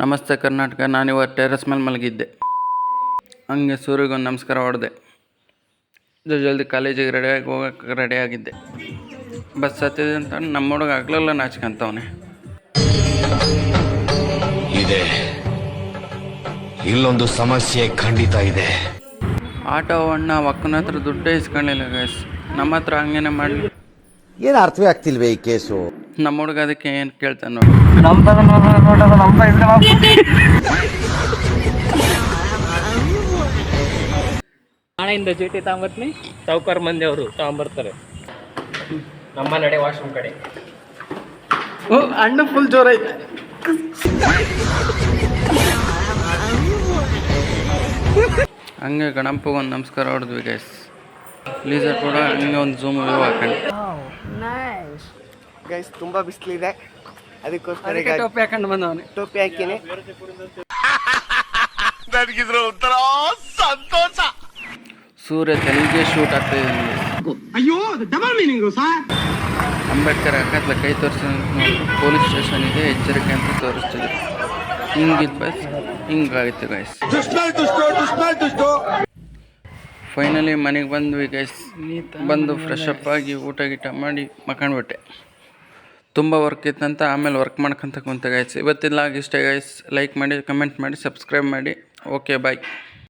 ನಮಸ್ತೆ ಕರ್ನಾಟಕ. ನಾನಿವತ್ತು ಟೆರೆಸ್ ಮೇಲೆ ಮಲಗಿದ್ದೆ. ಹಂಗೆ ಸೂರ್ಯಗೊಂದು ನಮಸ್ಕಾರ ಹೊಡೆದೆ. ಜಲ್ದಿ ಕಾಲೇಜಿಗೆ ರೆಡಿಯಾಗಿ ಹೋಗೋಕ್ಕೆ ರೆಡಿಯಾಗಿದ್ದೆ. ಬಸ್ ಹತ್ತಿದೆ ಅಂತ ನಮ್ಮ ಹುಡುಗ ಆಗ್ಲೆಲ್ಲ ನಾಚ್ಕೊಂತವನೆ. ಇದೆ, ಇಲ್ಲೊಂದು ಸಮಸ್ಯೆ ಖಂಡಿತ ಇದೆ. ಆಟೋ ಅಣ್ಣ ಒಕ್ಕನ ಹತ್ರ ದುಡ್ಡೇ ಇಸ್ಕೊಳ್ಳಿಲ್ಲ ಗೈಸ್. ನಮ್ಮ ಹತ್ರ ಹಂಗೇನೆ ಮಾಡಲಿ. ಏನು ಅರ್ಥವೇ ಆಗ್ತಿಲ್ವೇ ಈ ಕೇಸು? ನಮ್ಮ ಹುಡುಗ ಅದಕ್ಕೆ ಏನು ಕೇಳ್ತಾನೆ ನೋಡಿ. ನಾಳೆಯಿಂದ ಚೀಟಿ ತಗೊಂಬರ್ತೀನಿ. ಸಾವುಕಾರ ಮಂದಿ ಅವರು ತಗೊಂಬರ್ತಾರೆ. ನಮ್ಮ ನಡೆ ವಾಶ್ರೂಮ್ ಕಡೆ. ಅಣ್ಣ ಫುಲ್ ಜೋರ ಐತೆ. ಹಂಗೆ ಗಣಪಗೊಂದು ನಮಸ್ಕಾರ ಹೊಡೆದ್ವಿ ಗೈಸ್. ಪ್ಲೀಸ್ ಕೂಡ ಹಂಗೆ ಒಂದು ಝೂಮ್ ವ್ಯೂ ಹಾಕೊಂಡು ಗೈಸ್ ತುಂಬ ಬಿಸಿಲಿದೆ, ಅದಕ್ಕೋಸ್ಕರ ಟೋಪಿ ಹಾಕೊಂಡು ಬಂದವನೆ. ಟೋಪಿ ಹಾಕಿನಿ. ನನಗಿದ್ರ ಒಂಥರ ಸಂತೋಷ. ಸೂರ್ಯ ತೆಲಿಗೆ ಶೂಟ್ ಆಗ್ತಾ ಇದೆ. ಅಂಬೇಡ್ಕರ್ ಅಕ್ಕತ್ಲ ಕೈ ತೋರಿಸಿ ಪೊಲೀಸ್ ಸ್ಟೇಷನಿಗೆ ಎಚ್ಚರಿಕೆ ಅಂತ ತೋರಿಸ್ತಿದ್ರು. ಹಿಂಗಿದ್ ಬಸ್ ಹಿಂಗಾಗಿತ್ತು ಗೈಸ್. ಫೈನಲಿ ಮನೆಗೆ ಬಂದ್ವಿ ಗೈಸ್. ಬಂದು ಫ್ರೆಶ್ ಅಪ್ ಆಗಿ ಊಟ ಗೀಟ ಮಾಡಿ ಮಕ್ಕೊಂಡ್ಬಿಟ್ಟೆ. ತುಂಬ ವರ್ಕ್ ಇತ್ತಂತ ಆಮೇಲೆ ವರ್ಕ್ ಮಾಡ್ಕೊಂತ ಕುಂತೆ ಗೈಸ್. ಇವತ್ತಿನ ಲಾಗ್ ಇಷ್ಟೇ ಗೈಸ್. ಲೈಕ್ ಮಾಡಿ, ಕಮೆಂಟ್ ಮಾಡಿ, ಸಬ್ಸ್ಕ್ರೈಬ್ ಮಾಡಿ. ಓಕೆ ಬಾಯ್.